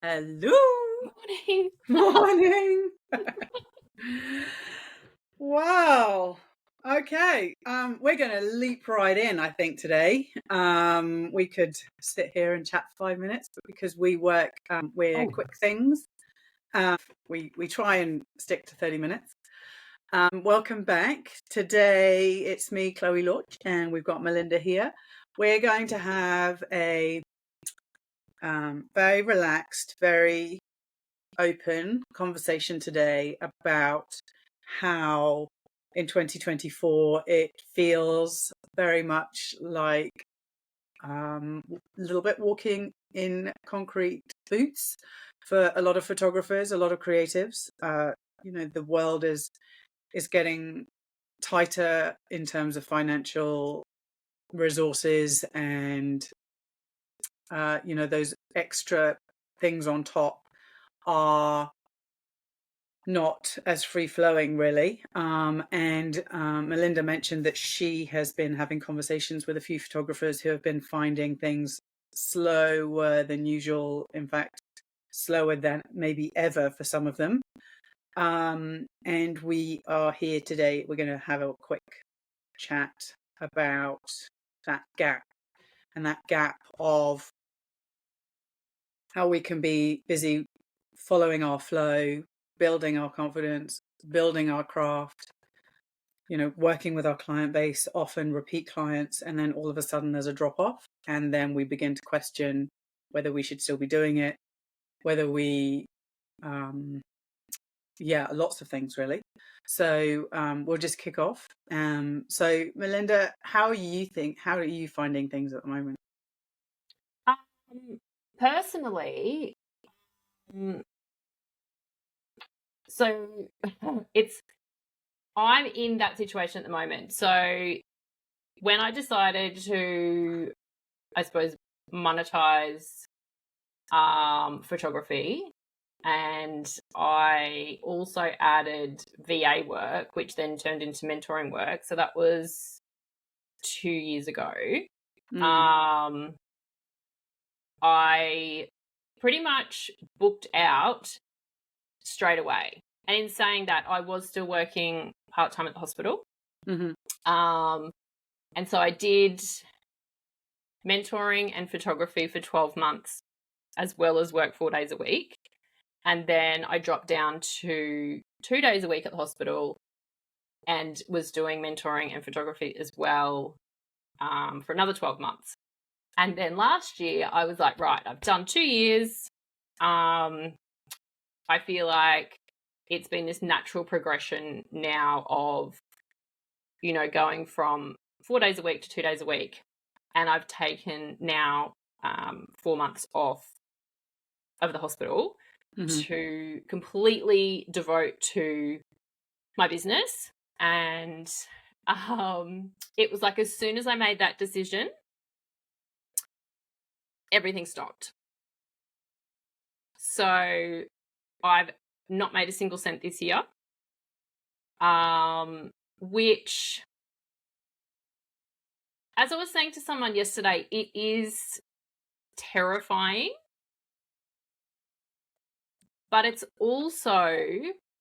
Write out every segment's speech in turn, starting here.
Hello. Morning. Morning. Wow. Okay. We're going to leap right in, I think, today. We could sit here and chat for 5 minutes, but because we work, we're quick things. We try and stick to 30 minutes. Welcome back. Today it's me, Chloe Lorch, and we've got Melinda here. We're going to have a very relaxed, very open conversation today about how in 2024 it feels very much like a little bit walking in concrete boots for a lot of photographers, a lot of creatives. The world is getting tighter in terms of financial resources, and those extra things on top are not as free-flowing, really. And Melinda mentioned that she has been having conversations with a few photographers who have been finding things slower than usual, in fact, slower than maybe ever for some of them. And we are here today. We're going to have a quick chat about that gap, and that gap of how we can be busy following our flow, building our confidence, building our craft, working with our client base, often repeat clients, and then all of a sudden there's a drop off. And then we begin to question whether we should still be doing it, whether we, lots of things really. So we'll just kick off. So Melinda, how are you finding things at the moment? Personally, so I'm in that situation at the moment. So when I decided to, I suppose, monetize photography, and I also added VA work, which then turned into mentoring work. So that was 2 years ago. I pretty much booked out straight away. And in saying that, I was still working part-time at the hospital. Mm-hmm. And so I did mentoring and photography for 12 months, as well as work 4 days a week. And then I dropped down to 2 days a week at the hospital and was doing mentoring and photography as well for another 12 months. And then last year I was like, right, I've done 2 years. I feel like it's been this natural progression now of, going from 4 days a week to 2 days a week. And I've taken now 4 months off of the hospital to completely devote to my business. And it was like as soon as I made that decision, everything stopped. So I've not made a single cent this year, which, as I was saying to someone yesterday, it is terrifying, but it's also,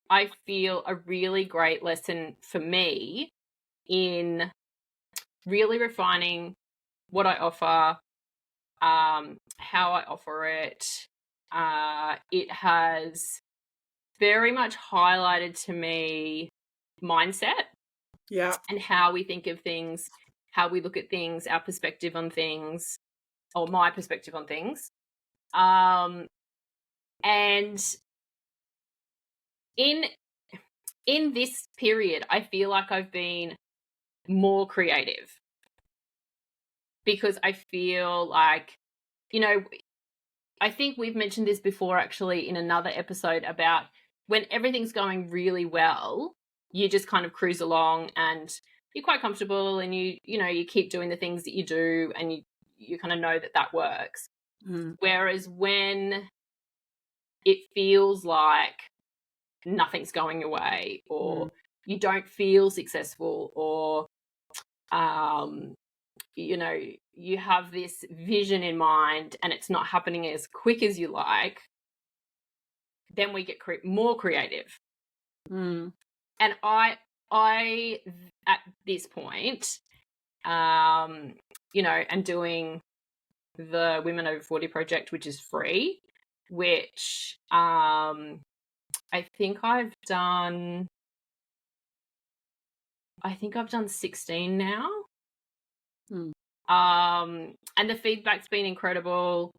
I feel, a really great lesson for me in really refining what I offer, how I offer it. It has very much highlighted to me mindset, and how we think of things, how we look at things, our perspective on things, or my perspective on things. And in this period, I feel like I've been more creative, because I feel like, I think we've mentioned this before actually in another episode about when everything's going really well, you just kind of cruise along and you're quite comfortable, and you keep doing the things that you do, and you kind of know that works. Whereas when it feels like nothing's going your way, or you don't feel successful, or you have this vision in mind and it's not happening as quick as you like, then we get more creative. Mm. And I at this point, you know, am doing the Women Over 40 project, which is free, which I think I've done 16 now. Mm. And the feedback's been incredible.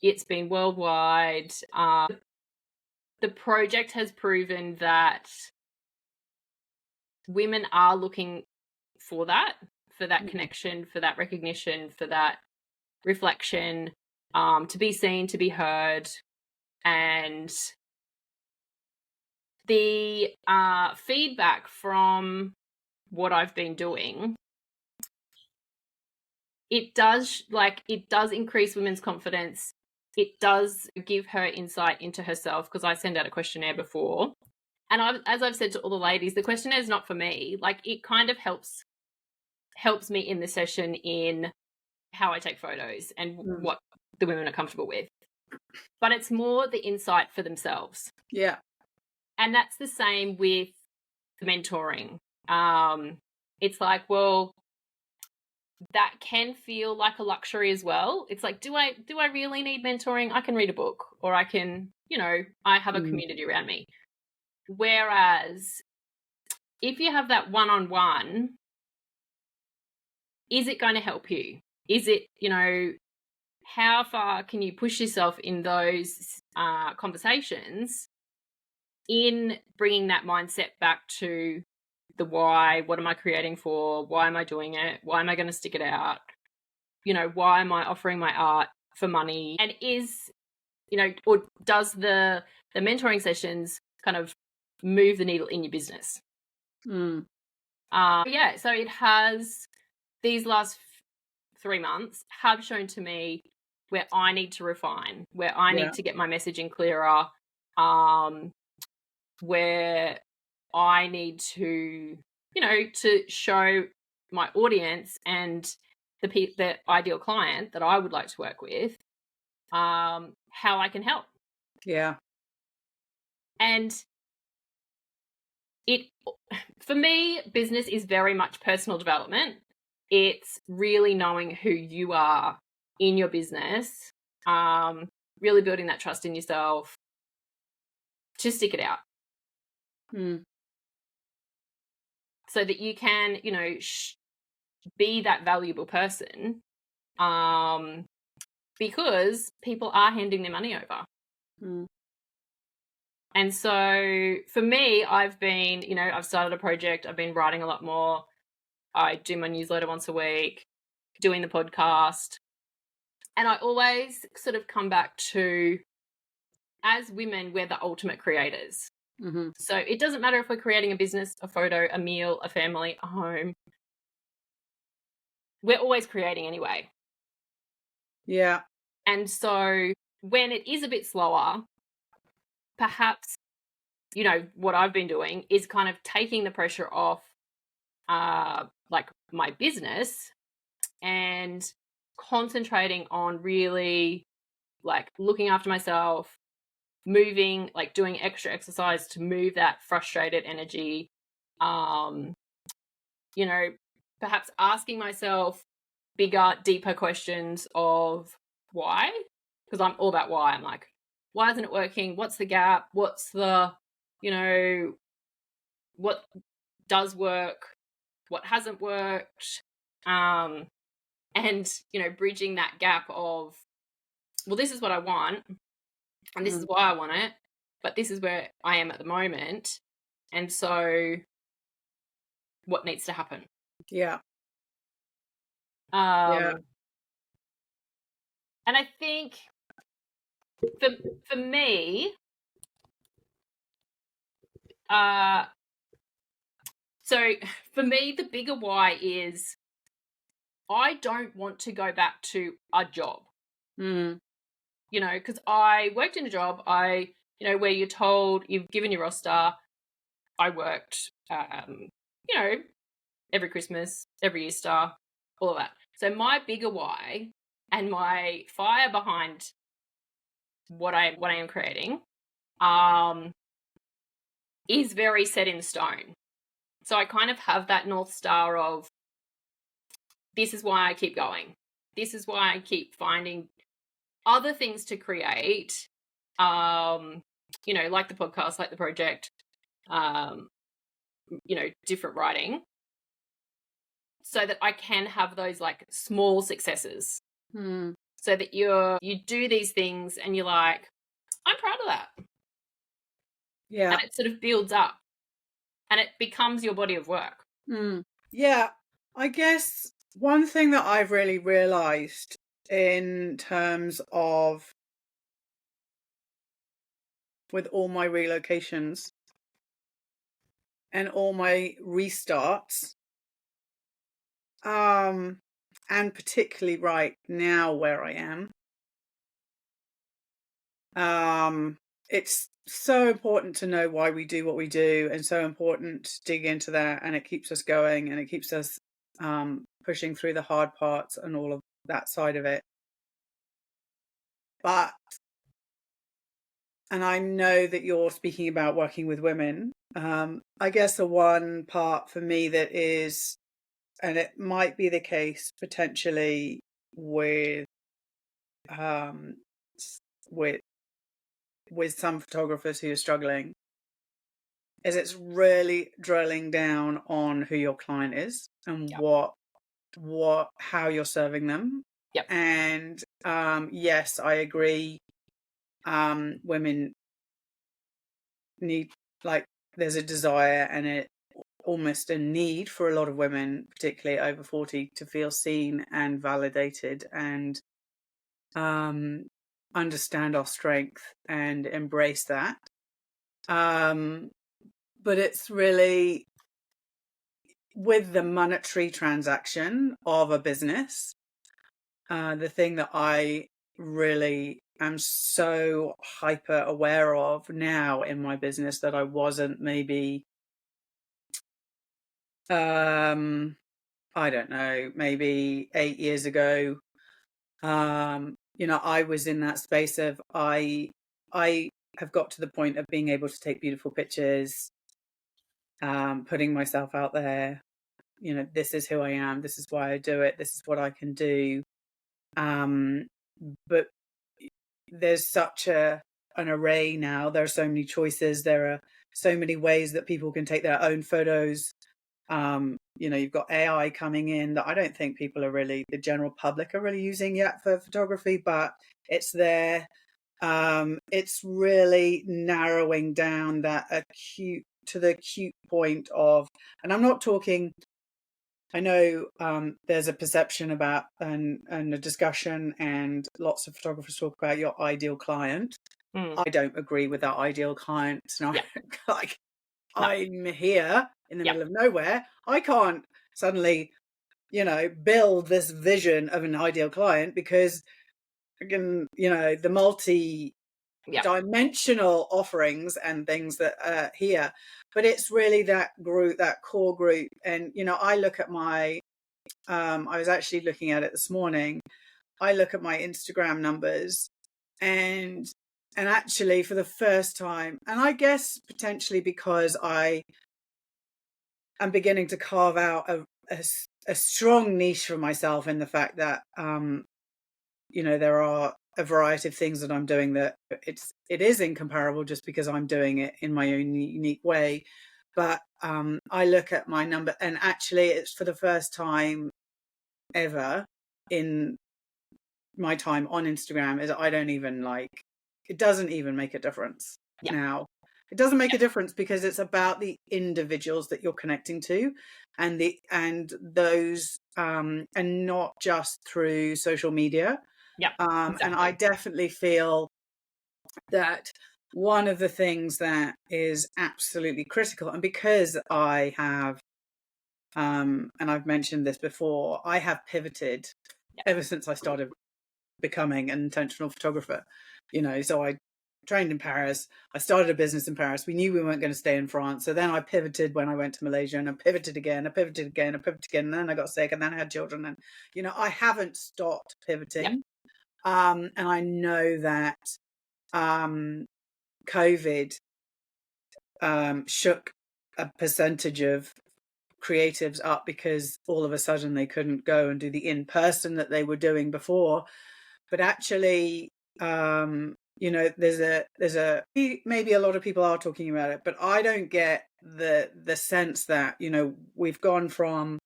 It's been worldwide. The project has proven that women are looking for that connection, for that recognition, for that reflection, to be seen, to be heard. And the feedback from what I've been doing, it does increase women's confidence. It does give her insight into herself, because I send out a questionnaire before. And as I've said to all the ladies, the questionnaire is not for me. Like, it kind of helps me in the session in how I take photos and what the women are comfortable with. But it's more the insight for themselves. Yeah. And that's the same with the mentoring. It's like, well, that can feel like a luxury as well. It's like, do I really need mentoring? I can read a book, or I can, you know, I have a community around me. Whereas if you have that one-on-one, is it going to help you? Is it, you know, how far can you push yourself in those conversations in bringing that mindset back to the why? What am I creating for? Why am I doing it? Why am I going to stick it out? You know, why am I offering my art for money? And is, you know, or does the mentoring sessions kind of move the needle in your business? Yeah, so it has, these last 3 months have shown to me where I need to refine, where I need to get my messaging clearer, where I need to, you know, to show my audience and the ideal client that I would like to work with, how I can help. Yeah. And for me, business is very much personal development. It's really knowing who you are in your business, really building that trust in yourself to stick it out. So that you can, you know, be that valuable person, because people are handing their money over. And so for me, I've been, you know, I've started a project. I've been writing a lot more. I do my newsletter once a week, doing the podcast. And I always sort of come back to, as women, we're the ultimate creators. So it doesn't matter if we're creating a business, a photo, a meal, a family, a home. We're always creating anyway. Yeah. And so when it is a bit slower, perhaps, you know, what I've been doing is kind of taking the pressure off, like, my business, and concentrating on really, like, looking after myself, moving, like doing extra exercise to move that frustrated energy, you know, perhaps asking myself bigger, deeper questions of why, because I'm all about why. I'm like, why isn't it working? What's the gap? What's the, you know, what does work? What hasn't worked? And, you know, bridging that gap of, well, this is what I want, and this is why I want it, but this is where I am at the moment. And so what needs to happen? Yeah. And I think for me, so for me, the bigger why is I don't want to go back to a job. You know, because I worked in a job, you know, where you're told, you've given your roster. I worked, you know, every Christmas, every Easter, all of that. So my bigger why and my fire behind what I am creating is very set in stone. So I kind of have that North Star of, this is why I keep going. This is why I keep finding other things to create, like the podcast, like the project, different writing, so that I can have those like small successes. So that you do these things and you're like, I'm proud of that. Yeah. And it sort of builds up and it becomes your body of work. Yeah. I guess one thing that I've really realized in terms of with all my relocations and all my restarts, and particularly right now where I am, it's so important to know why we do what we do, and so important to dig into that, and it keeps us going and it keeps us pushing through the hard parts and all of that side of it. But, and I know that you're speaking about working with women. I guess the one part for me that is, and it might be the case potentially with with some photographers who are struggling, is it's really drilling down on who your client is and how you're serving them. Yep. And yes, I agree. Women need, like, there's a desire and it almost a need for a lot of women, particularly over 40, to feel seen and validated and understand our strength and embrace that. But it's really with the monetary transaction of a business, the thing that I really am so hyper aware of now in my business that I wasn't maybe, I don't know, maybe 8 years ago. I was in that space of I have got to the point of being able to take beautiful pictures, putting myself out there. This is who I am. This is why I do it. This is what I can do. But there's such an array now. There are so many choices. There are so many ways that people can take their own photos. You've got AI coming in that I don't think the general public are really using yet for photography, but it's there. It's really narrowing down that acute point of, and I'm not talking, I know there's a perception about and a discussion, and lots of photographers talk about your ideal client. I don't agree with that ideal client. No, like, no. I'm here in the middle of nowhere. I can't suddenly, build this vision of an ideal client because, again, the multi-dimensional offerings and things that are here. But it's really that group, that core group. And, I look at my, I was actually looking at it this morning. I look at my Instagram numbers and actually for the first time, and I guess potentially because I am beginning to carve out a strong niche for myself in the fact that, there are a variety of things that I'm doing that it is incomparable just because I'm doing it in my own unique way. But I look at my number, and actually it's for the first time ever in my time on Instagram is I don't even it doesn't even make a difference now. It doesn't make a difference because it's about the individuals that you're connecting to and those and not just through social media. Exactly. And I definitely feel that one of the things that is absolutely critical, and because I have, and I've mentioned this before, I have pivoted ever since I started becoming an intentional photographer. So I trained in Paris. I started a business in Paris. We knew we weren't going to stay in France. So then I pivoted when I went to Malaysia, and I pivoted again, and then I got sick, and then I had children. And, I haven't stopped pivoting. And I know that COVID shook a percentage of creatives up because all of a sudden they couldn't go and do the in-person that they were doing before. But actually, there's a maybe a lot of people are talking about it, but I don't get the sense that, we've gone from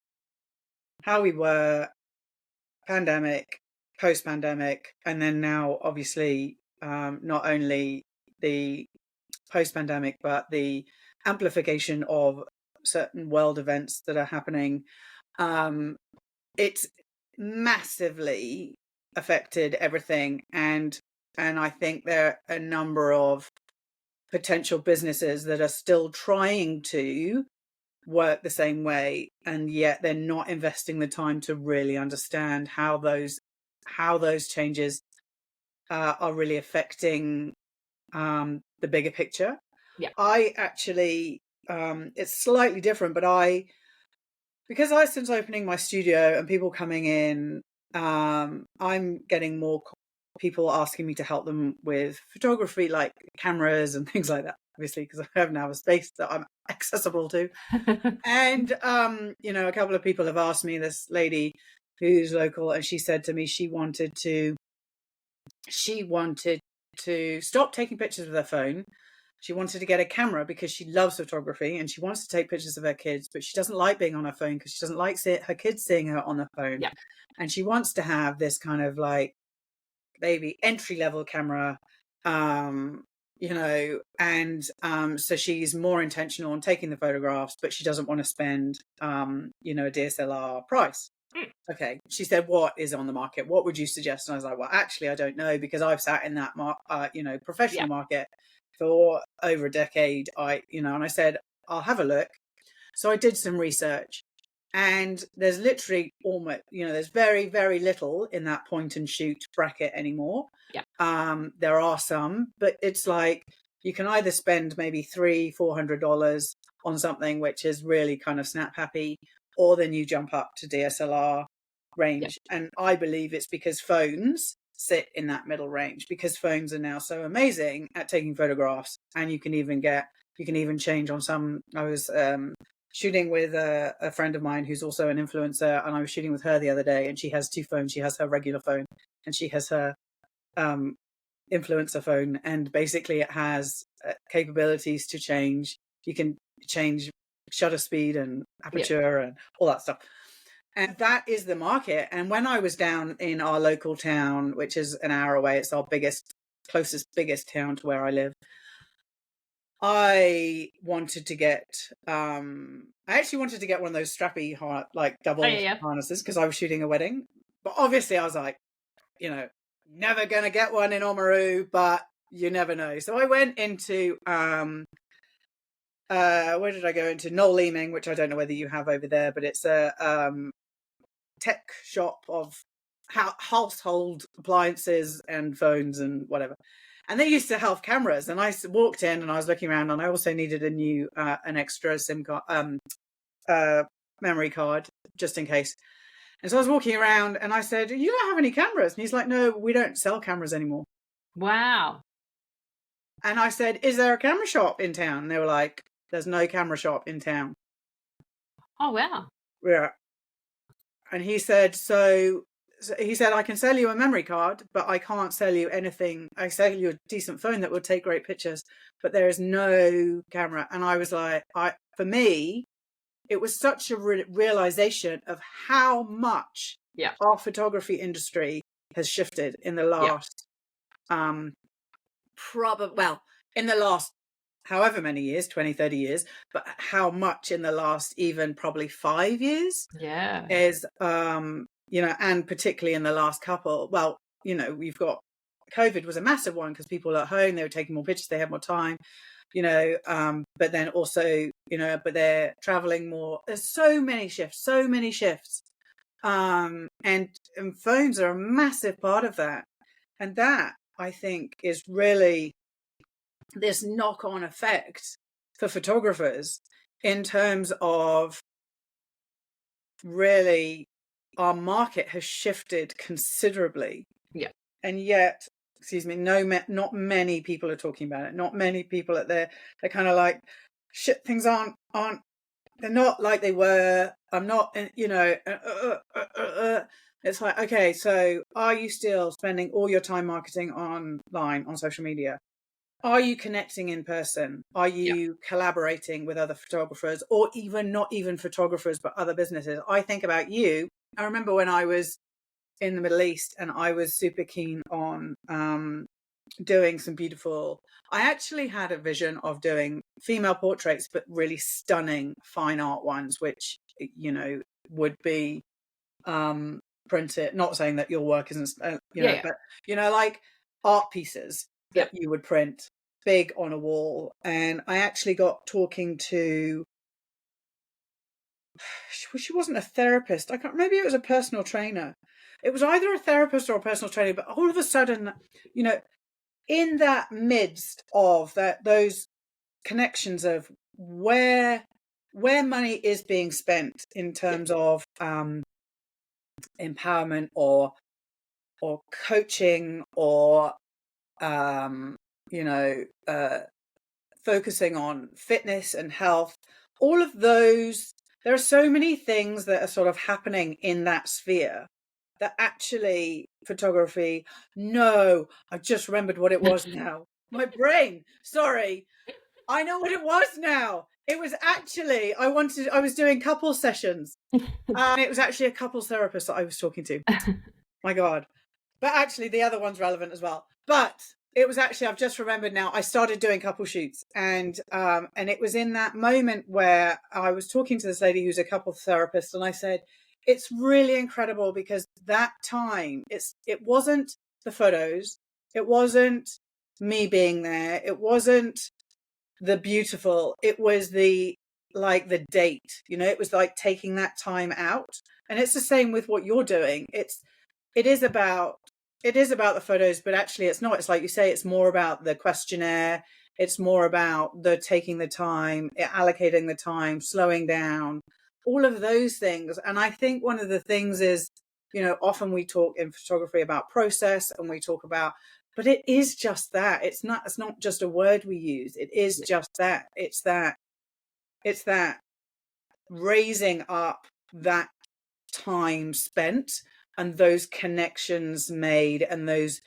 how we were pandemic, post-pandemic, and then now obviously not only the post-pandemic, but the amplification of certain world events that are happening. It's massively affected everything, and I think there are a number of potential businesses that are still trying to work the same way, and yet they're not investing the time to really understand how those changes are really affecting the bigger picture. Yeah. I actually, it's slightly different, but because since opening my studio and people coming in, I'm getting more people asking me to help them with photography, like cameras and things like that, obviously, because I have now a space that I'm accessible to. And, a couple of people have asked me, this lady who's local, and she said to me she wanted to stop taking pictures with her phone. She wanted to get a camera because she loves photography and she wants to take pictures of her kids, but she doesn't like being on her phone because she doesn't like her kids seeing her on her phone. Yeah. And she wants to have this kind of like maybe entry-level camera, and so she's more intentional on taking the photographs, but she doesn't want to spend, a DSLR price. Okay. She said, what is on the market? What would you suggest? And I was like, well, actually, I don't know, because I've sat in that, professional market for over a decade. And I said, I'll have a look. So I did some research, and there's literally almost, there's very, very little in that point and shoot bracket anymore. Yeah. There are some, but it's like you can either spend maybe $300-400 on something which is really kind of snap happy, or then you jump up to DSLR range. Yeah. And I believe it's because phones sit in that middle range, because phones are now so amazing at taking photographs, and you can even change on some. I was shooting with a friend of mine who's also an influencer, and I was shooting with her the other day, and she has two phones. She has her regular phone and she has her influencer phone, and basically it has capabilities to change. You can change shutter speed and aperture and all that stuff. And that is the market. And when I was down in our local town, which is an hour away, it's our biggest town to where I live, I wanted to get, I actually wanted to get one of those strappy, double harnesses, because I was shooting a wedding. But obviously I was like, never going to get one in Oamaru, but you never know. So I went into, where did I go into? Knoll Leeming, which I don't know whether you have over there, but it's a tech shop of household appliances and phones and whatever. And they used to have cameras, and I walked in and I was looking around, and I also needed a new, an extra SIM card, memory card, just in case. And so I was walking around and I said, you don't have any cameras? And he's like, no, we don't sell cameras anymore. Wow. And I said, is there a camera shop in town? And they were like, there's no camera shop in town. Oh, wow. Yeah. And he said, I can sell you a memory card, but I can't sell you anything. I sell you a decent phone that will take great pictures, but there is no camera. And I was like, for me, it was such a realization of how much our photography industry has shifted in the last, in the last however many years, 20, 30 years, but how much in the last even probably 5 years is, and particularly in the last couple, we've got COVID was a massive one because people are at home, they were taking more pictures, they had more time, but then also, but they're traveling more. There's so many shifts, and phones are a massive part of that. And that, I think, is really this knock-on effect for photographers in terms of really our market has shifted considerably. Yeah. And yet excuse me, not many people are talking about it. Not many people they're kind of like, shit, things aren't, they're not like they were. I'm not, it's like, okay, so are you still spending all your time marketing online on social media? Are you connecting in person? Are you collaborating with other photographers, or even not even photographers, but other businesses? I think about you. I remember when I was in the Middle East and I was super keen on doing some beautiful, I actually had a vision of doing female portraits, but really stunning fine art ones, which, would be printed, not saying that your work isn't, but, like art pieces that you would print big on a wall. And I actually got talking to, she wasn't a therapist. I can't, maybe it was a personal trainer. It was either a therapist or a personal trainer, but all of a sudden, in that midst of those connections of where money is being spent in terms of empowerment or coaching or focusing on fitness and health, all of those, there are so many things that are sort of happening in that sphere that actually photography, no, I just remembered what it was now. My brain, sorry. I know what it was now. It was actually, I was doing couple sessions. And it was actually a couples therapist that I was talking to. My God. But actually the other one's relevant as well. But it was actually, I've just remembered now, I started doing couple shoots, and it was in that moment where I was talking to this lady who's a couple therapist, and I said, it's really incredible because that time, it wasn't the photos, it wasn't me being there, it wasn't the beautiful, it was the date, it was like taking that time out. And it's the same with what you're doing. It is about the photos, but actually it's not. It's like you say, it's more about the questionnaire. It's more about the taking the time, allocating the time, slowing down, all of those things. And I think one of the things is, often we talk in photography about process, and we talk about, but it is just that. It's not just a word we use. It is just that. It's that raising up that time spent and those connections made and those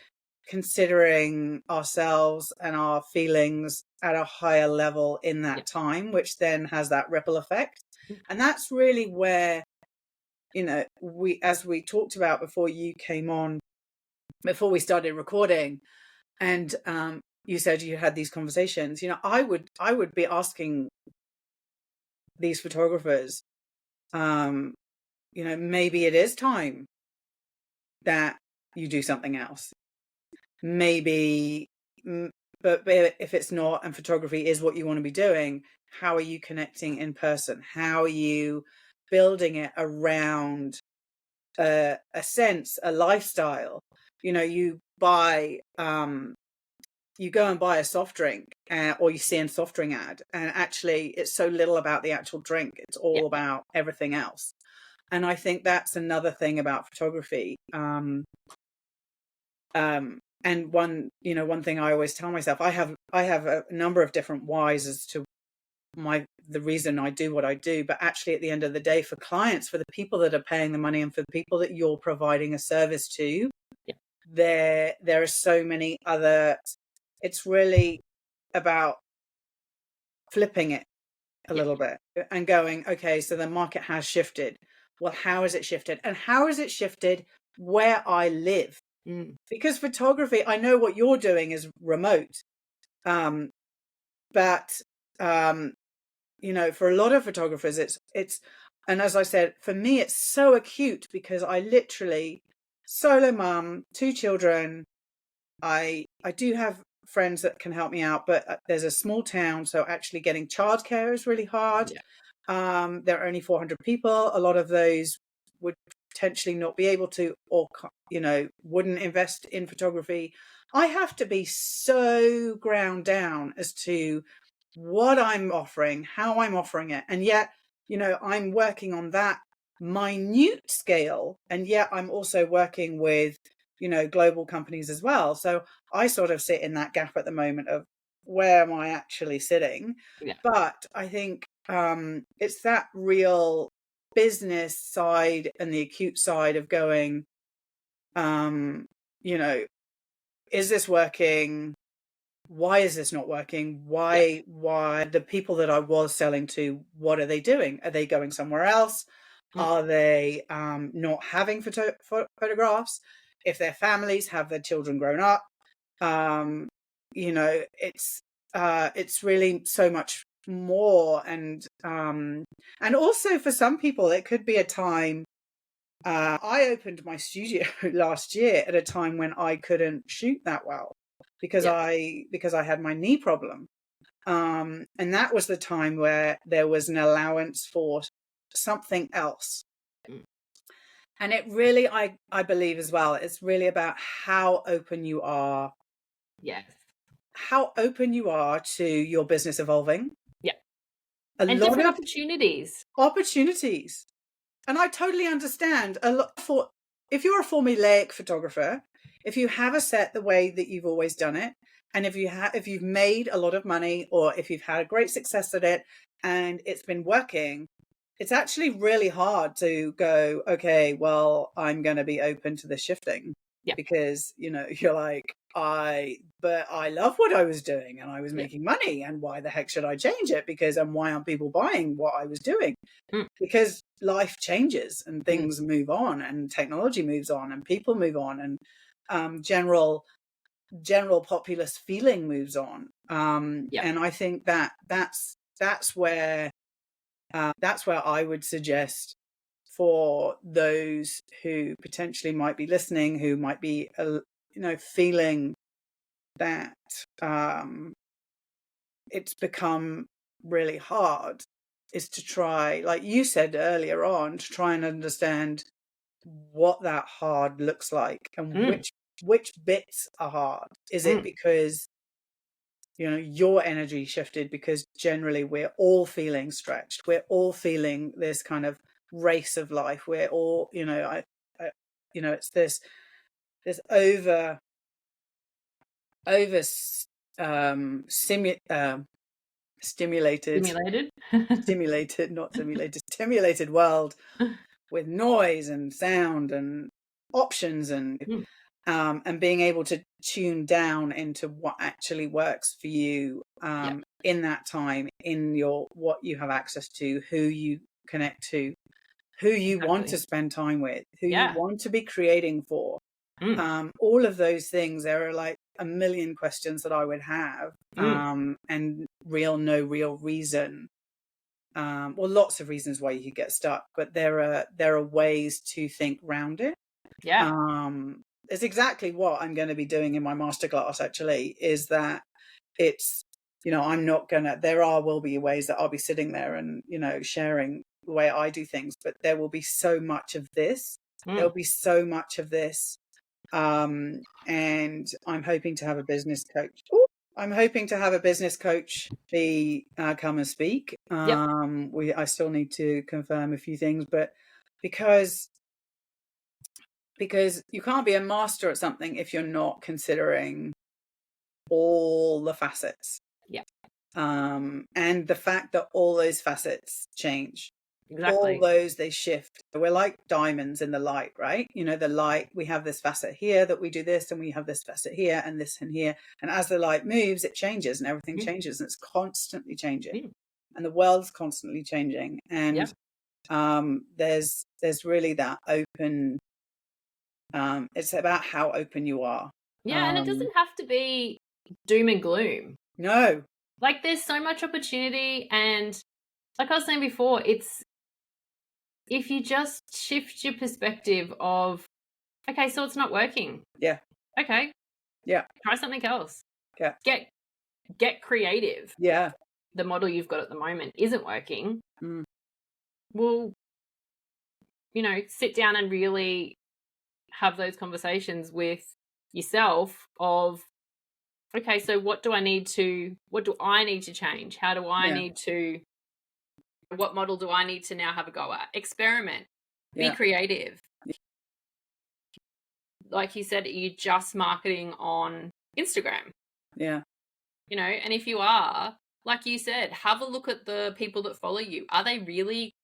considering ourselves and our feelings at a higher level in that time, which then has that ripple effect. And that's really where, as we talked about before you came on, before we started recording, and you said you had these conversations, I would be asking these photographers, maybe it is time that you do something else. Maybe, but if it's not, and photography is what you want to be doing, how are you connecting in person? How are you building it around a sense, a lifestyle? You buy, you go and buy a soft drink, or you see a soft drink ad, and actually it's so little about the actual drink. It's all about everything else. And I think that's another thing about photography. And one thing I always tell myself, I have a number of different whys as to the reason I do what I do. But actually, at the end of the day, for clients, for the people that are paying the money, and for the people that you're providing a service to, there are so many other. It's really about flipping it a little bit and going, okay, so the market has shifted. Well, how has it shifted? And how has it shifted where I live? Because photography, I know what you're doing is remote. But, for a lot of photographers, it's, and as I said, for me, it's so acute because I literally solo mum, 2 children. I do have friends that can help me out, but there's a small town, so actually getting childcare is really hard. There are only 400 people. A lot of those would potentially not be able to, or wouldn't invest in photography. I have to be so ground down as to what I'm offering, how I'm offering it, and yet I'm working on that minute scale, and yet I'm also working with global companies as well. So I sort of sit in that gap at the moment of where am I actually sitting? Yeah. But I think it's that real business side and the acute side of going, is this working? Why is this not working? Why the people that I was selling to, what are they doing? Are they going somewhere else? Are they not having photographs? If their families have their children grown up, it's really so much more. And also for some people, it could be a time. I opened my studio last year at a time when I couldn't shoot that well because I had my knee problem. And that was the time where there was an allowance for something else. And it really, I believe as well, it's really about how open you are. Yes. How open you are to your business evolving. Yeah. And different opportunities. Opportunities. And I totally understand a lot for if you're a formulaic photographer, if you have a set the way that you've always done it, and if you've made a lot of money or if you've had a great success at it and it's been working, it's actually really hard to go, okay, well, I'm going to be open to the shifting. Yeah. Because, you're like, but I love what I was doing and I was making money, and why the heck should I change it? And why aren't people buying what I was doing? Because life changes and things move on and technology moves on and people move on and general populace feeling moves on. And I think that's where I would suggest for those who potentially might be listening, who might be, feeling that it's become really hard, is to try, like you said earlier on, to try and understand what that hard looks like and which bits are hard. Is it because your energy shifted? Because generally we're all feeling stretched, we're all feeling this kind of race of life, we're all it's this over stimulated world with noise and sound and options and being able to tune down into what actually works for you in that time, in what you have access to, who you connect to, who you want to spend time with, who you want to be creating for. All of those things, there are like a million questions that I would have, and no real reason. Well, lots of reasons why you could get stuck, but there are ways to think around it. It's exactly what I'm going to be doing in my masterclass, actually, is that it's, will be ways that I'll be sitting there and, sharing the way I do things, but there will be so much of this. There'll be so much of this. And I'm hoping to have a business coach. I'm hoping to have a business coach come and speak. I still need to confirm a few things, but because you can't be a master at something if you're not considering all the facets. And the fact that all those facets change. All those, they shift. We're like diamonds in the light, right? The light, we have this facet here that we do this, and we have this facet here and this and here. And as the light moves, it changes and everything changes, and it's constantly changing. And the world's constantly changing. And there's really that open, it's about how open you are. And it doesn't have to be doom and gloom. No. Like, there's so much opportunity, and like I was saying before, it's if you just shift your perspective of, okay, so it's not working. Yeah. Okay. Yeah. Try something else. Yeah. Get creative. Yeah. The model you've got at the moment isn't working. Well, sit down and really have those conversations with yourself of, okay, so what do I need to change? How do I need to, what model do I need to now have a go at? Experiment. Be creative. like you said, are you just marketing on Instagram? Yeah. You know, and if you are, like you said, have a look at the people that follow you. Are they really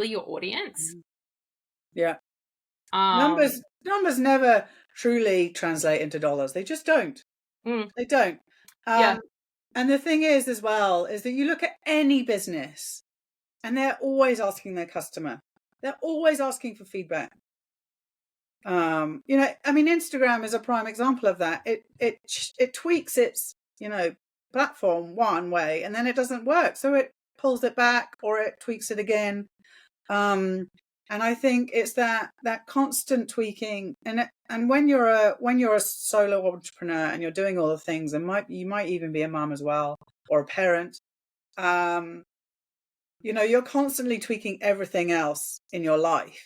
your audience? Yeah. Um, Numbers never truly translate into dollars. They just don't. They don't. yeah, And the thing is, as well, is that you look at any business and they're always asking their customer. They're always asking for feedback. You know, I mean, Instagram is a prime example of that. It tweaks its, you know, platform one way and then it doesn't work. So it pulls it back or it tweaks it again. And I think it's that constant tweaking, and when you're a solo entrepreneur and you're doing all the things, and you might even be a mum as well or a parent, you know, you're constantly tweaking everything else in your life,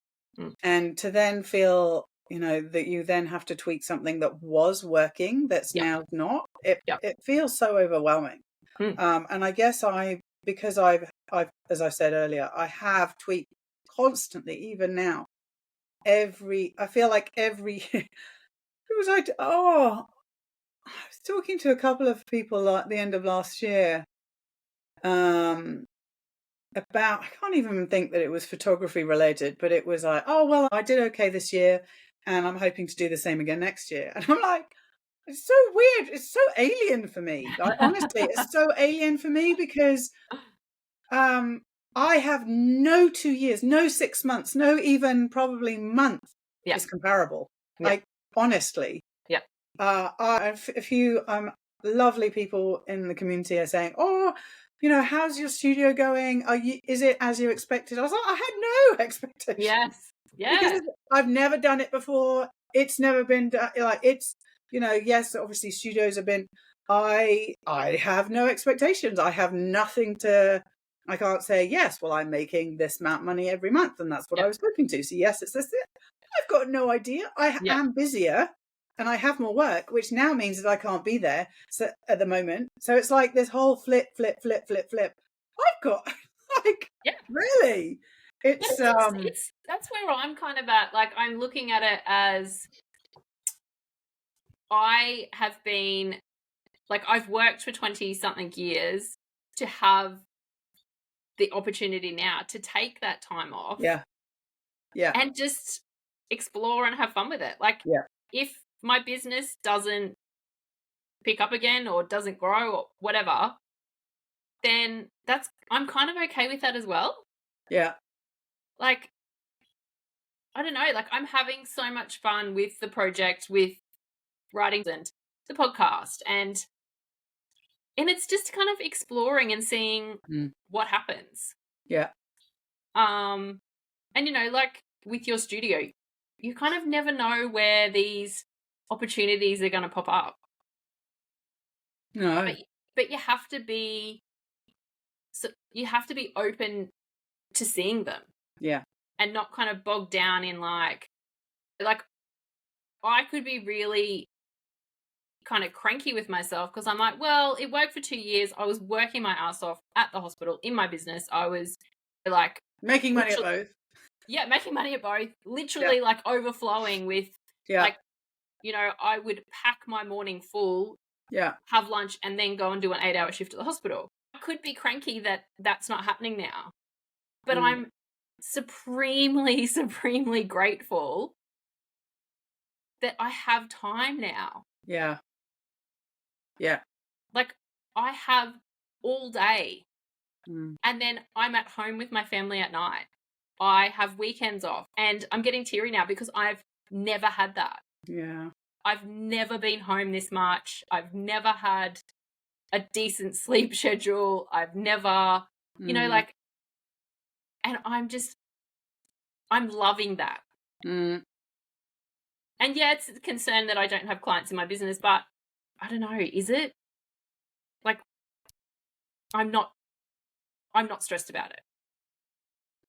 and to then feel, you know, that you then have to tweak something that was working that's now not. It feels so overwhelming. And I guess because I've as I said earlier, I have tweaked constantly, even now. I feel like every it was like, I was talking to a couple of people at the end of last year, about, I can't even think that it was photography related, but it was like, oh well, I did okay this year and I'm hoping to do the same again next year. And I'm like, it's so weird, it's so alien for me. Like, honestly, it's so alien for me because I have no 2 years, no 6 months, no even probably month is comparable. Like, honestly. Yeah. A few lovely people in the community are saying, oh, you know, how's your studio going? Is it as you expected? I was like, I had no expectations. Yes. Yeah. Because I've never done it before. It's never been done. Like, it's, you know, yes, obviously studios have been, I have no expectations. I have nothing to, I can't say, yes, well, I'm making this amount of money every month and that's what I was hoping to. So yes, it's this. I've got no idea. I am busier and I have more work, which now means that I can't be there at the moment. So it's like this whole flip. I've got like, really? It's that's where I'm kind of at. Like, I'm looking at it as I have been, like, I've worked for 20 something years to have the opportunity now to take that time off. Yeah. And just explore and have fun with it. Like, if my business doesn't pick up again or doesn't grow or whatever, then I'm kind of okay with that as well. Yeah. Like, I don't know, like, I'm having so much fun with the project, with writing and the podcast, and it's just kind of exploring and seeing what happens. Yeah. And, you know, like with your studio, you kind of never know where these opportunities are going to pop up. No. But you have to be open to seeing them. Yeah. And not kind of bogged down in like I could be really kind of cranky with myself because I'm like, well, it worked for 2 years. I was working my ass off at the hospital in my business. I was like making money at both. Yeah, making money at both. Literally like overflowing with like, you know, I would pack my morning full, have lunch, and then go and do an 8-hour shift at the hospital. I could be cranky that that's not happening now. But I'm supremely, supremely grateful that I have time now. Yeah. Yeah. Like, I have all day. And then I'm at home with my family at night. I have weekends off. And I'm getting teary now because I've never had that. Yeah. I've never been home this much. I've never had a decent sleep schedule. I've never, you know, like, and I'm loving that. And yeah, it's a concern that I don't have clients in my business, but I don't know, is it? Like, I'm not stressed about it.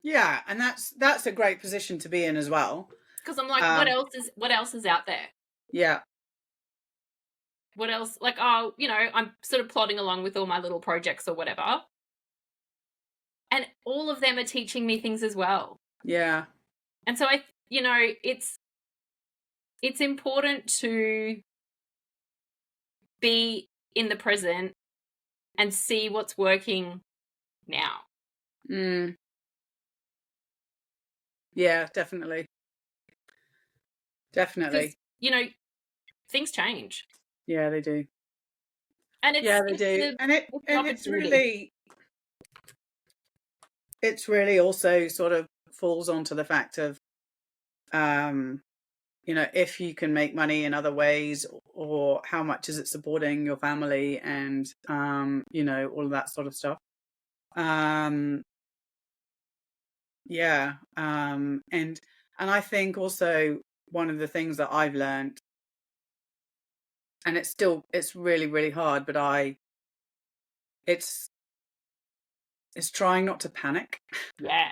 Yeah, and that's a great position to be in as well. Because I'm like, what else is out there? Yeah. What else? Like, oh, you know, I'm sort of plodding along with all my little projects or whatever. And all of them are teaching me things as well. Yeah. And so you know, it's it's important to be in the present and see what's working now. Yeah, definitely. Definitely. Because, things change. Yeah, they do. And Yeah, they do. And it's really also sort of falls onto the fact of, if you can make money in other ways, or how much is it supporting your family, and, all of that sort of stuff. Yeah. And I think also one of the things that I've learned, and it's really, really hard, but it's trying not to panic. Yeah.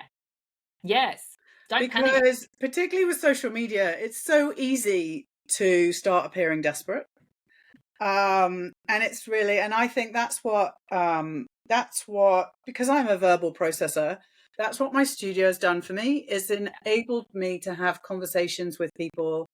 Yes. Don't panic. Because particularly with social media, it's so easy to start appearing desperate. And it's really, and I think that's what, because I'm a verbal processor, that's what my studio has done for me, is enabled me to have conversations with people,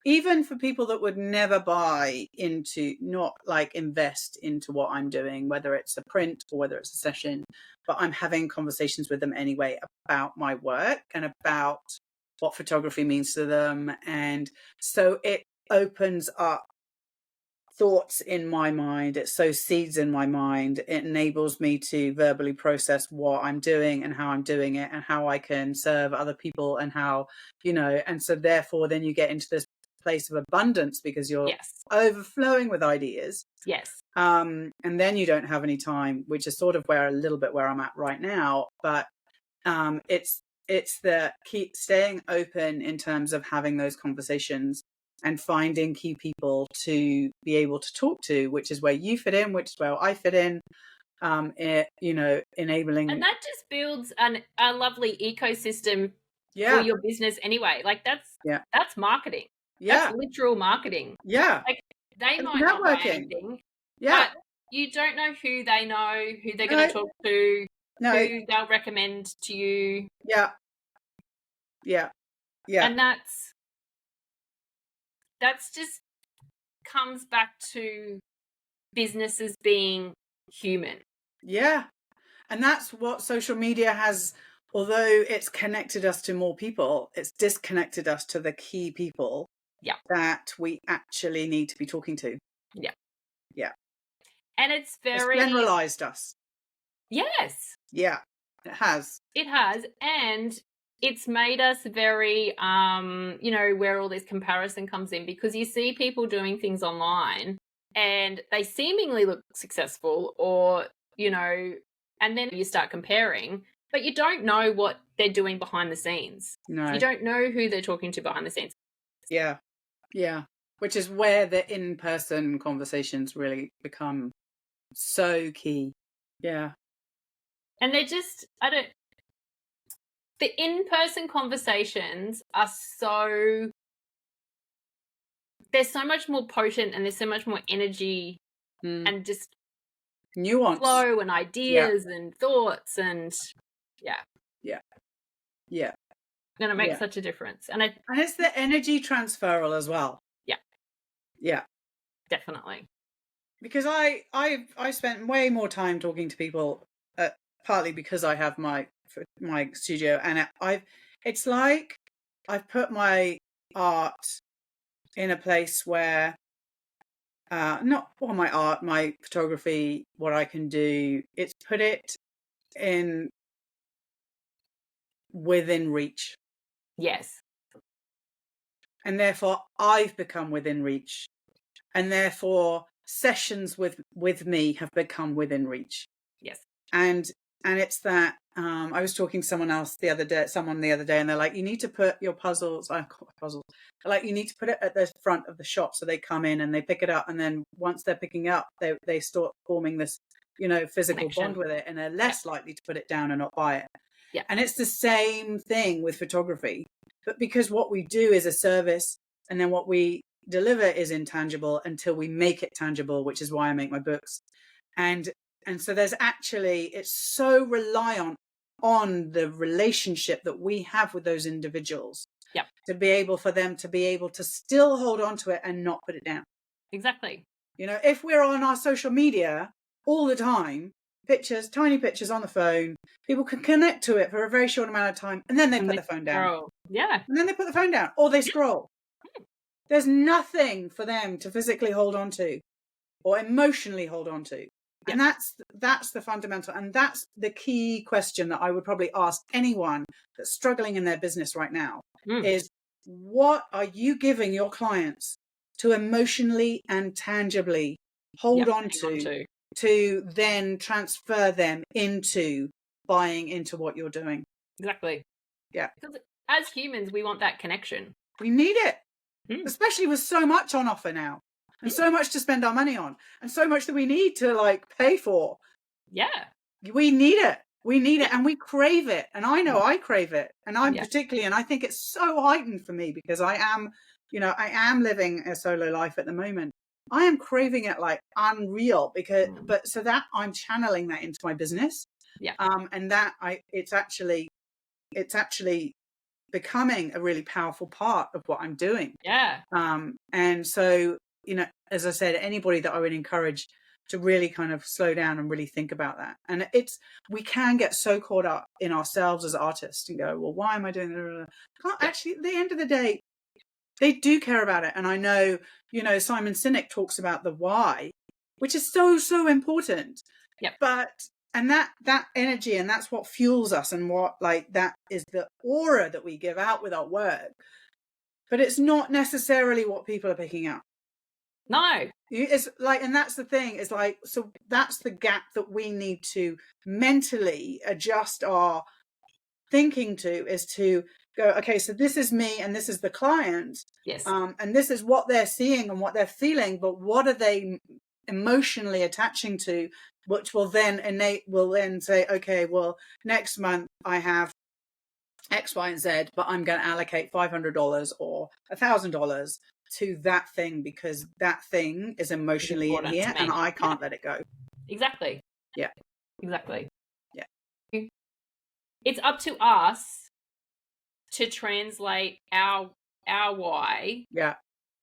even for people that would never buy into, not like invest into what I'm doing, whether it's a print or whether it's a session, but I'm having conversations with them anyway about my work and about what photography means to them. And so it opens up thoughts in my mind. It sows seeds in my mind. It enables me to verbally process what I'm doing and how I'm doing it and how I can serve other people, and how, and so therefore then you get into this place of abundance because you're overflowing with ideas. Yes. And then you don't have any time, which is sort of a little bit where I'm at right now. But it's the keep staying open in terms of having those conversations and finding key people to be able to talk to, which is where you fit in, which is where I fit in. Enabling, and that just builds a lovely ecosystem for your business anyway. Like that's marketing. That's literal marketing. Like they it's might not know anything, but you don't know who they know, who they're going to talk to, who they'll recommend to you. And that's just comes back to businesses being human. Yeah. And that's what social media has, although it's connected us to more people, it's disconnected us to the key people that we actually need to be talking to. Yeah. And it's generalized us. Yes. Yeah, it has. It has. And it's made us very, where all this comparison comes in, because you see people doing things online and they seemingly look successful, or, and then you start comparing, but you don't know what they're doing behind the scenes. No. You don't know who they're talking to behind the scenes. Yeah. Yeah. Which is where the in-person conversations really become so key. Yeah. And they're just, the in-person conversations are they're so much more potent, and there's so much more energy and just nuance, flow and ideas and thoughts, and and it makes such a difference. And it's the energy transferal as well. Yeah, definitely. Because I spent way more time talking to people, partly because I have my studio, and it's like I've put my art in a place where, my photography, what I can do, it's put it in within reach. Yes. And therefore I've become within reach. And therefore sessions with me have become within reach. Yes. And it's that, I was talking to someone the other day, and they're like, you need to put your puzzles, like you need to put it at the front of the shop, so they come in and they pick it up, and then once they're picking up, they start forming this, physical bond with it, and they're less likely to put it down and not buy it. Yeah. And it's the same thing with photography, but because what we do is a service, and then what we deliver is intangible until we make it tangible, which is why I make my books. And so it's so reliant on the relationship that we have with those individuals. Yep. To be able for them to be able to still hold on to it and not put it down. Exactly. You know, if we're on our social media all the time, pictures, tiny pictures on the phone, people can connect to it for a very short amount of time, and then they put the phone down. Yeah. And then they put the phone down, or they scroll. There's nothing for them to physically hold on to or emotionally hold on to. And that's the fundamental, and that's the key question that I would probably ask anyone that's struggling in their business right now is, what are you giving your clients to emotionally and tangibly hold on to then transfer them into buying into what you're doing? Exactly. Yeah. Because as humans, we want that connection. We need it, especially with so much on offer now. And so much to spend our money on, and so much that we need to like pay for. Yeah. We need it. We need it, and we crave it. And I know I crave it. And I'm particularly, and I think it's so heightened for me because I am, you know, I am living a solo life at the moment. I am craving it like unreal because, but so that I'm channeling that into my business. Yeah. And that it's actually becoming a really powerful part of what I'm doing. Yeah. And so, you know, as I said, anybody that I would encourage to really kind of slow down and really think about that. And we can get so caught up in ourselves as artists and go, well, why am I doing that? Actually, at the end of the day, they do care about it. And I know, you know, Simon Sinek talks about the why, which is so, so important. Yep. And that energy, and that's what fuels us, and what like that is the aura that we give out with our work. But it's not necessarily what people are picking up. No. It's like, and that's the thing, is like, so that's the gap that we need to mentally adjust our thinking to, is to go, okay, so this is me and this is the client. Yes. And this is what they're seeing and what they're feeling, but what are they emotionally attaching to, which will then say, okay, well, next month I have X, Y, and Z, but I'm going to allocate $500 or $1,000 to that thing because that thing is emotionally in here and I can't let it go. Exactly. Yeah. Exactly. Yeah. It's up to us to translate our why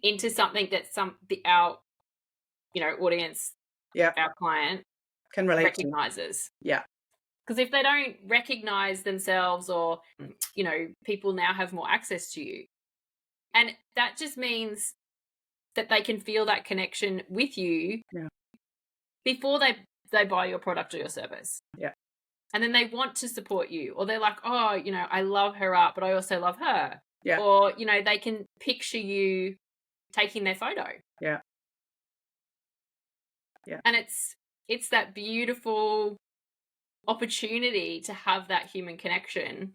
into something that our audience, our client can relate recognizes. To. Yeah. Because if they don't recognize themselves, or, you know, people now have more access to you. And that just means that they can feel that connection with you before they buy your product or your service. Yeah. And then they want to support you, or they're like, oh, you know, I love her art, but I also love her. Yeah. Or, you know, they can picture you taking their photo. Yeah. Yeah. And it's that beautiful opportunity to have that human connection.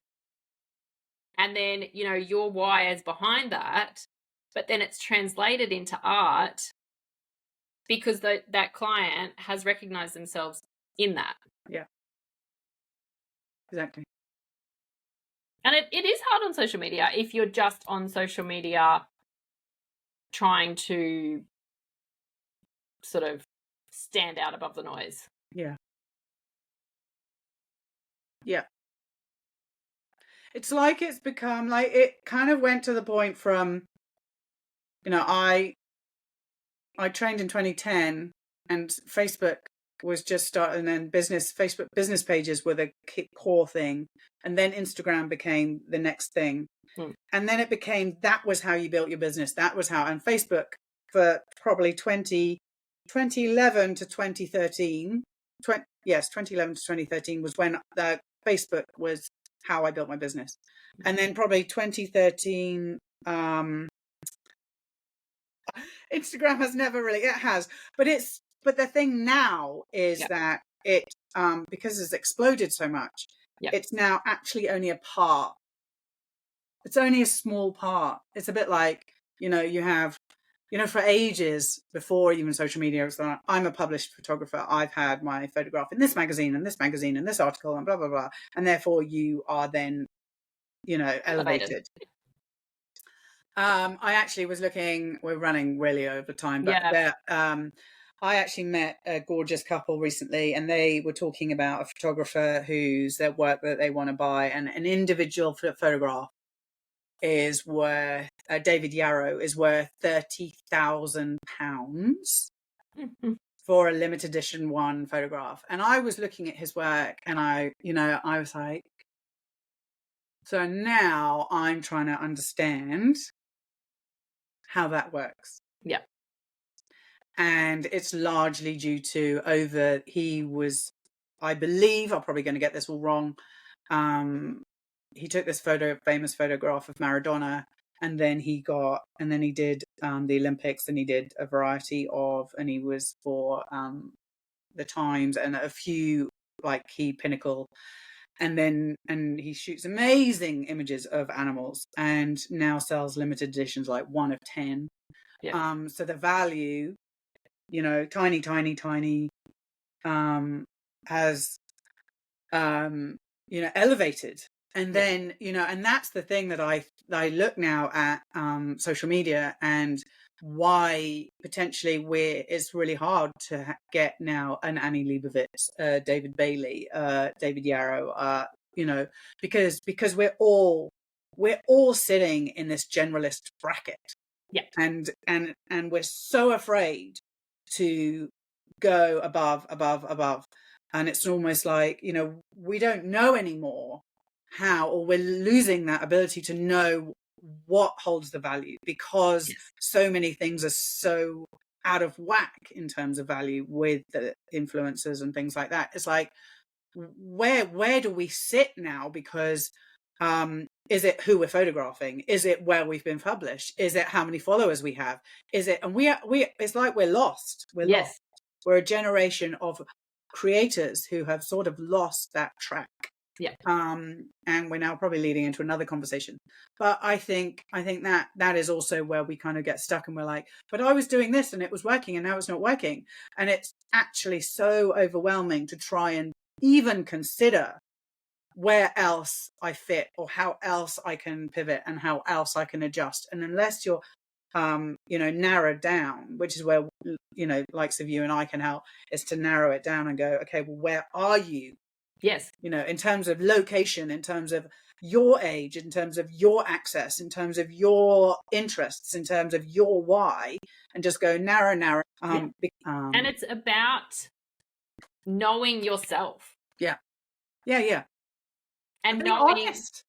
And then, you know, your why is behind that, but then it's translated into art because that client has recognized themselves in that. Yeah. Exactly. And it is hard on social media if you're just on social media trying to sort of stand out above the noise. Yeah. Yeah. It's like it's become like, it kind of went to the point from, you know, I trained in 2010 and Facebook was just starting, and Facebook business pages were the core thing. And then Instagram became the next thing. And then it became, that was how you built your business. That was how, and Facebook for probably 2011 to 2013, 2011 to 2013 was when the Facebook was how I built my business. And then probably 2013, Instagram has never really, it has, but the thing now is that it, because it's exploded so much, it's now actually only a part. It's only a small part. It's a bit like, you know, you have, you know, for ages before even social media, was like, I'm a published photographer. I've had my photograph in this magazine and this magazine and this article and blah, blah, blah. And therefore you are then, you know, elevated. I actually was looking, we're running really over time, but I actually met a gorgeous couple recently, and they were talking about a photographer whose their work that they want to buy, and an individual photograph is worth, David Yarrow is worth £30,000 for a limited edition one photograph. And I was looking at his work and I was like, so now I'm trying to understand how that works. Yeah. And it's largely due to I believe, I'm probably going to get this all wrong. He took this famous photograph of Maradona, and then he did the Olympics, and he did a variety and he was for the Times and a few like key pinnacle, and he shoots amazing images of animals, and now sells limited editions like 1 of 10. Yeah. So the value, tiny, has elevated. And then, and that's the thing that I look now at social media, and why potentially it's really hard to get now an Annie Leibovitz, David Bailey, David Yarrow, because we're all sitting in this generalist bracket. Yeah. And we're so afraid to go above. And it's almost like, we don't know anymore how, or we're losing that ability to know what holds the value, because so many things are so out of whack in terms of value with the influencers and things like that. It's like, where do we sit now? Because is it who we're photographing? Is it where we've been published? Is it how many followers we have? Is it, and it's like we're lost. Lost. We're a generation of creators who have sort of lost that track. Yeah. And we're now probably leading into another conversation. But I think that is also where we kind of get stuck, and we're like, but I was doing this and it was working and now it's not working. And it's actually so overwhelming to try and even consider where else I fit, or how else I can pivot, and how else I can adjust. And unless you're narrowed down, which is where likes of you and I can help, is to narrow it down and go, okay, well, where are you? Yes. In terms of location, in terms of your age, in terms of your access, in terms of your interests, in terms of your why, and just go narrow. And it's about knowing yourself. Yeah. And be honest.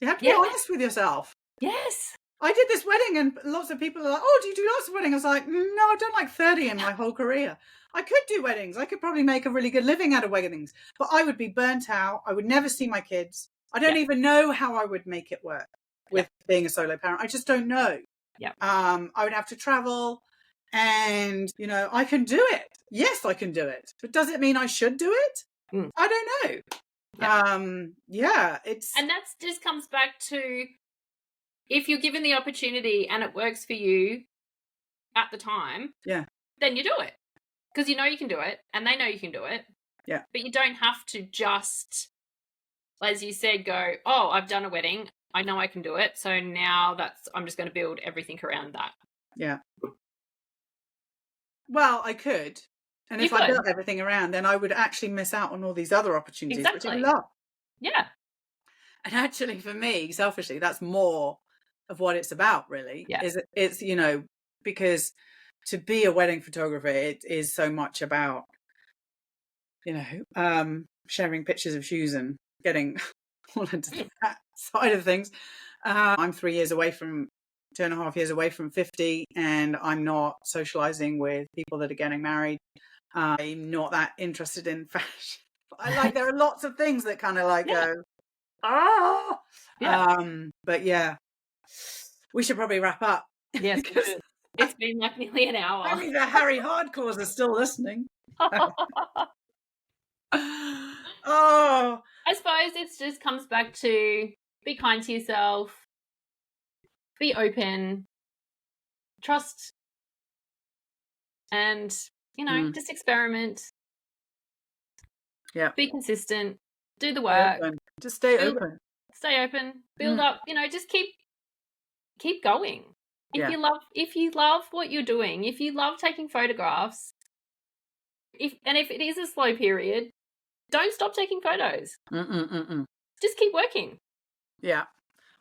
You have to be honest with yourself. Yes. I did this wedding and lots of people are like, oh, do you do lots of weddings? I was like, no, I've done like 30 in my whole career. I could do weddings. I could probably make a really good living out of weddings, but I would be burnt out. I would never see my kids. I don't even know how I would make it work with being a solo parent. I just don't know. Yeah. I would have to travel, and, I can do it. Yes, I can do it. But does it mean I should do it? I don't know. It's, and that just comes back to, if you're given the opportunity and it works for you at the time, then you do it, because you can do it and they know you can do it. Yeah. But you don't have to just, as you said, go, oh, I've done a wedding, I know I can do it, so now I'm just going to build everything around that. Yeah. Well, I could. And if I built everything around, then I would actually miss out on all these other opportunities, which I love. Yeah. And actually, for me, selfishly, that's more of what it's about, really. Yeah. It's because to be a wedding photographer, it is so much about, sharing pictures of shoes and getting all into that side of things. I'm 2.5 years away from 50, and I'm not socializing with people that are getting married. I'm not that interested in fashion. There are lots of things that kind of go, but we should probably wrap up. Yes, it's been like nearly an hour. I mean, the Harry hardcores are still listening. I suppose it just comes back to be kind to yourself, be open, trust, and just experiment. Yeah. Be consistent. Do the work. Just stay open. Stay open. Build up. Just keep going. If you love what you're doing, if you love taking photographs, if it is a slow period, don't stop taking photos. Just keep working. Yeah.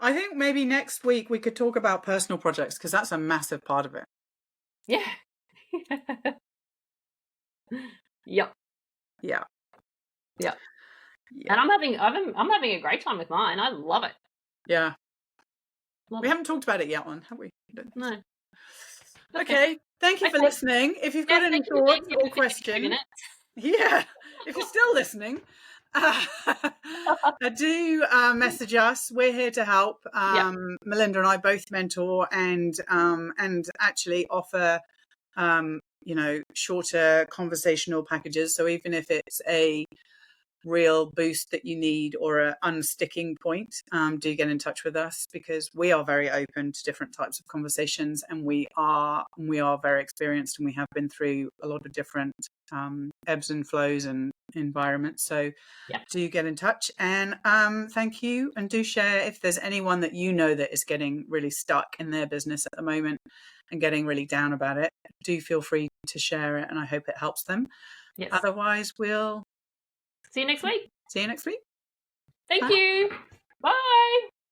I think maybe next week we could talk about personal projects because that's a massive part of it. Yeah. Yep. Yeah. Yep. Yeah. And I'm having a great time with mine. I love it. Yeah. Love We it. haven't talked about it yet, have we? No. Okay. Thank you for listening. If you've got any thoughts or questions, yeah, if you're still listening, do message us. We're here to help. Melinda and I both mentor and actually offer shorter conversational packages. So even if it's a real boost that you need or an unsticking point, do get in touch with us because we are very open to different types of conversations, and we are very experienced, and we have been through a lot of different ebbs and flows and environments. So do get in touch, and thank you, and do share if there's anyone that you know that is getting really stuck in their business at the moment and getting really down about it. Do feel free to share it, and I hope it helps them. Otherwise, we'll see you next week. See you next week. Thank you. Bye.